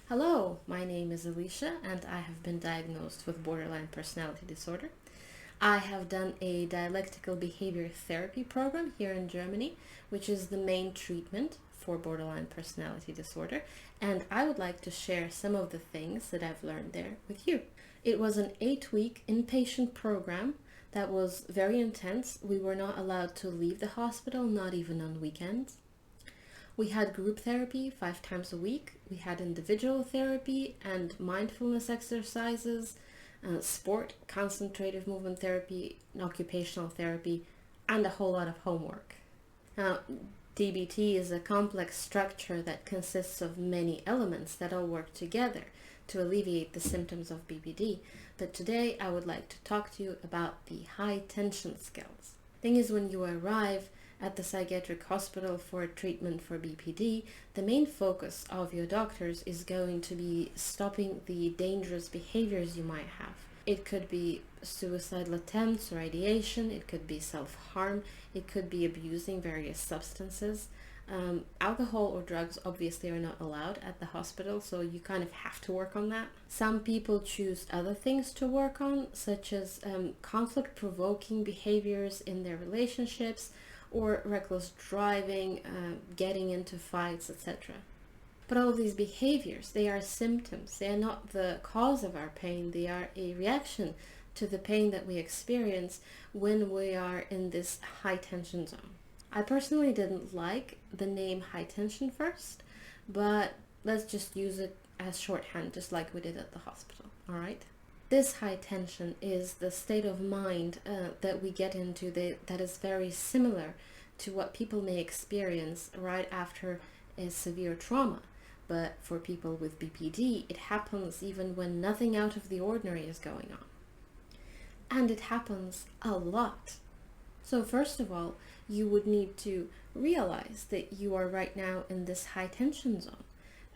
Hello, my name is Alicia and I have been diagnosed with borderline personality disorder. I have done a dialectical behavior therapy program here in Germany, which is the main treatment for borderline personality disorder, and I would like to share some of the things that I've learned there with you. It was an 8-week inpatient program that was very intense. We were not allowed to leave the hospital, not even on weekends. We had group therapy 5 times a week. We had individual therapy and mindfulness exercises, sport, concentrative movement therapy, occupational therapy, and a whole lot of homework. Now, DBT is a complex structure that consists of many elements that all work together to alleviate the symptoms of BPD, but today I would like to talk to you about the high tension skills. Thing is, when you arrive at the psychiatric hospital for treatment for BPD, the main focus of your doctors is going to be stopping the dangerous behaviors you might have. It could be suicidal attempts or ideation, it could be self-harm, it could be abusing various substances. Alcohol or drugs obviously are not allowed at the hospital, so you kind of have to work on that. Some people choose other things to work on, such as conflict-provoking behaviors in their relationships, or reckless driving, getting into fights, etc. But all of these behaviors, they are symptoms. They are not the cause of our pain. They are a reaction to the pain that we experience when we are in this high tension zone. I personally didn't like the name high tension first, but let's just use it as shorthand, just like we did at the hospital, all right? This high tension is the state of mind that we get into that is very similar to what people may experience right after a severe trauma. But for people with BPD, it happens even when nothing out of the ordinary is going on. And it happens a lot. So first of all, you would need to realize that you are right now in this high tension zone.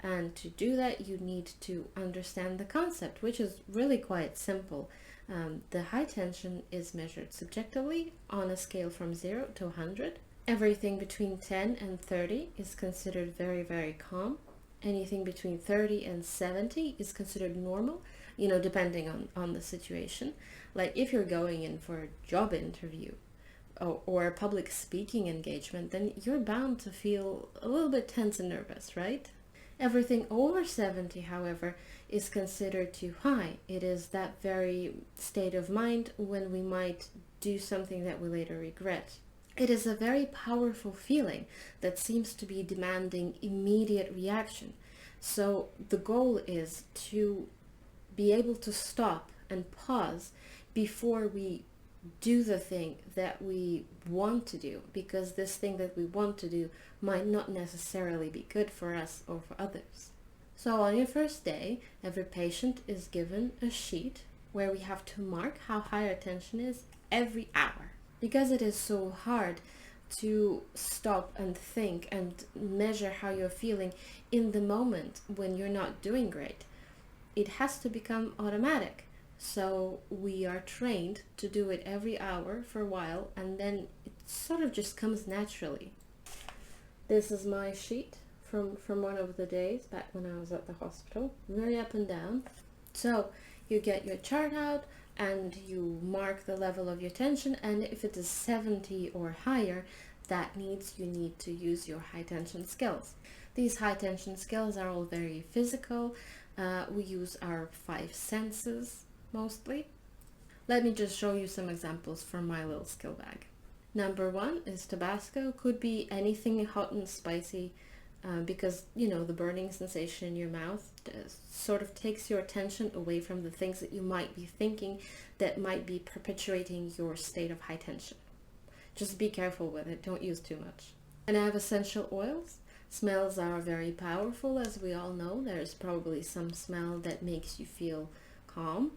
And to do that, you need to understand the concept, which is really quite simple. The high tension is measured subjectively on a scale from 0 to 100. Everything between 10 and 30 is considered very, very calm. Anything between 30 and 70 is considered normal, depending on the situation. Like if you're going in for a job interview or a public speaking engagement, then you're bound to feel a little bit tense and nervous, right? Everything over 70, however, is considered too high. It is that very state of mind when we might do something that we later regret. It is a very powerful feeling that seems to be demanding immediate reaction. So the goal is to be able to stop and pause before we do the thing that we want to do, because this thing that we want to do might not necessarily be good for us or for others. So on your first day, every patient is given a sheet where we have to mark how high our tension is every hour. Because it is so hard to stop and think and measure how you're feeling in the moment when you're not doing great, it has to become automatic. So we are trained to do it every hour for a while, and then it sort of just comes naturally. This is my sheet from one of the days back when I was at the hospital, very up and down. So you get your chart out and you mark the level of your tension, and if it is 70 or higher, that means you need to use your high tension skills. These high tension skills are all very physical. We use our 5 senses mostly. Let me just show you some examples from my little skill bag. Number 1 is Tabasco. Could be anything hot and spicy, because the burning sensation in your mouth sort of takes your attention away from the things that you might be thinking that might be perpetuating your state of high tension. Just be careful with it, don't use too much. And I have essential oils. Smells are very powerful, as we all know. There's probably some smell that makes you feel calm,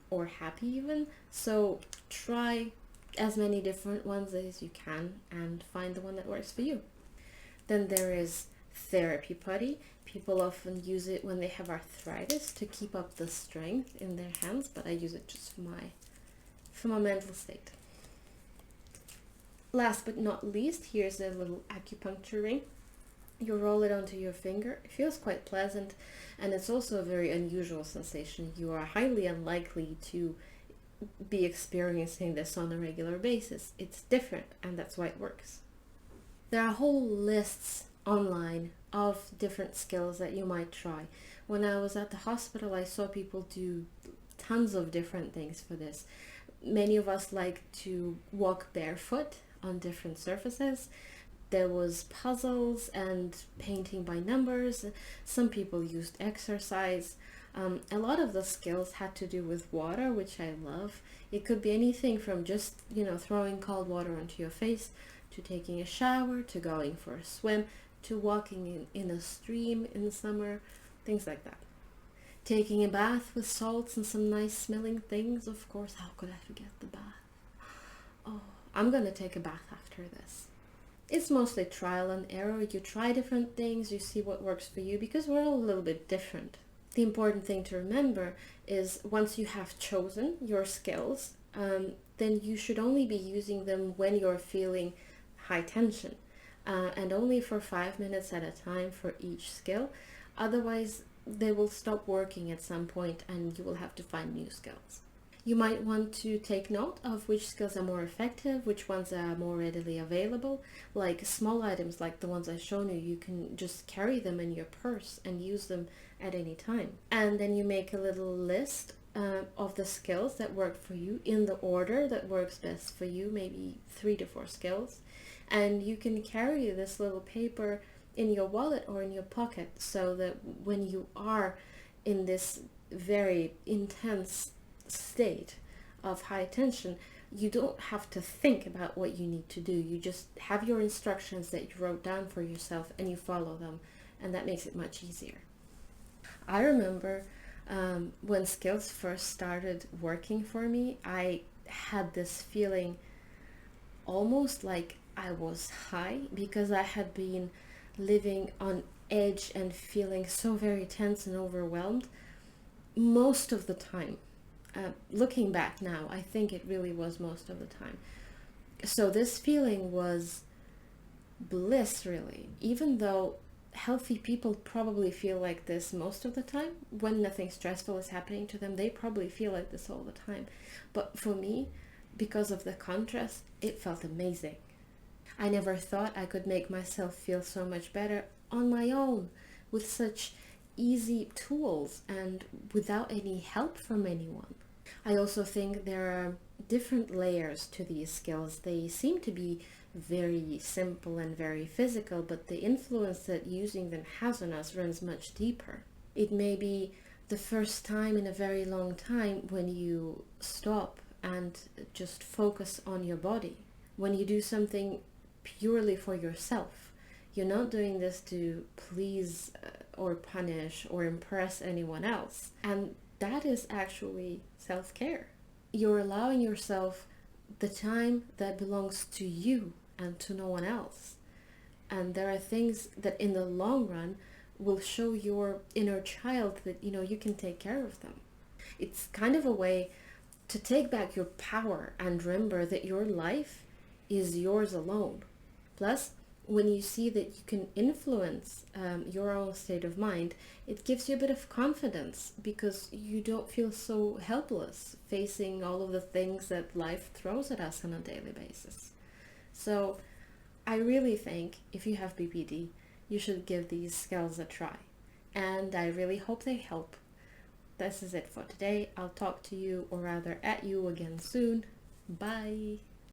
or happy even. So try as many different ones as you can and find the one that works for you. Then there is therapy putty. People often use it when they have arthritis to keep up the strength in their hands, but I use it just for my mental state. Last but not least, here's a little acupuncture ring. You roll it onto your finger. It feels quite pleasant, and it's also a very unusual sensation. You are highly unlikely to be experiencing this on a regular basis. It's different, and that's why it works. There are whole lists online of different skills that you might try. When I was at the hospital, I saw people do tons of different things for this. Many of us like to walk barefoot on different surfaces. There was puzzles and painting by numbers. Some people used exercise. A lot of the skills had to do with water, which I love. It could be anything from just, throwing cold water onto your face, to taking a shower, to going for a swim, to walking in a stream in the summer, things like that. Taking a bath with salts and some nice smelling things, of course. How could I forget the bath? Oh, I'm gonna take a bath after this. It's mostly trial and error. You try different things, you see what works for you, because we're all a little bit different. The important thing to remember is once you have chosen your skills, then you should only be using them when you're feeling high tension, and only for 5 minutes at a time for each skill. Otherwise, they will stop working at some point and you will have to find new skills. You might want to take note of which skills are more effective, which ones are more readily available. Like small items like the ones I've shown you, you can just carry them in your purse and use them at any time. And then you make a little list of the skills that work for you in the order that works best for you, maybe 3 to 4 skills. And you can carry this little paper in your wallet or in your pocket, so that when you are in this very intense state of high tension, you don't have to think about what you need to do. You just have your instructions that you wrote down for yourself and you follow them, and that makes it much easier. I remember when skills first started working for me, I had this feeling almost like I was high, because I had been living on edge and feeling so very tense and overwhelmed most of the time. Looking back now, I think it really was most of the time. So this feeling was bliss, really, even though healthy people probably feel like this most of the time. When nothing stressful is happening to them, they probably feel like this all the time. But for me, because of the contrast, it felt amazing. I never thought I could make myself feel so much better on my own, with such easy tools and without any help from anyone. I also think there are different layers to these skills. They seem to be very simple and very physical, but the influence that using them has on us runs much deeper. It may be the first time in a very long time when you stop and just focus on your body. When you do something purely for yourself. You're not doing this to please or punish or impress anyone else. And that is actually self-care. You're allowing yourself the time that belongs to you and to no one else. And there are things that in the long run will show your inner child that, you can take care of them. It's kind of a way to take back your power and remember that your life is yours alone. Plus, when you see that you can influence your own state of mind, it gives you a bit of confidence, because you don't feel so helpless facing all of the things that life throws at us on a daily basis. So I really think if you have BPD, you should give these skills a try. And I really hope they help. This is it for today. I'll talk to you, or rather at you again soon. Bye.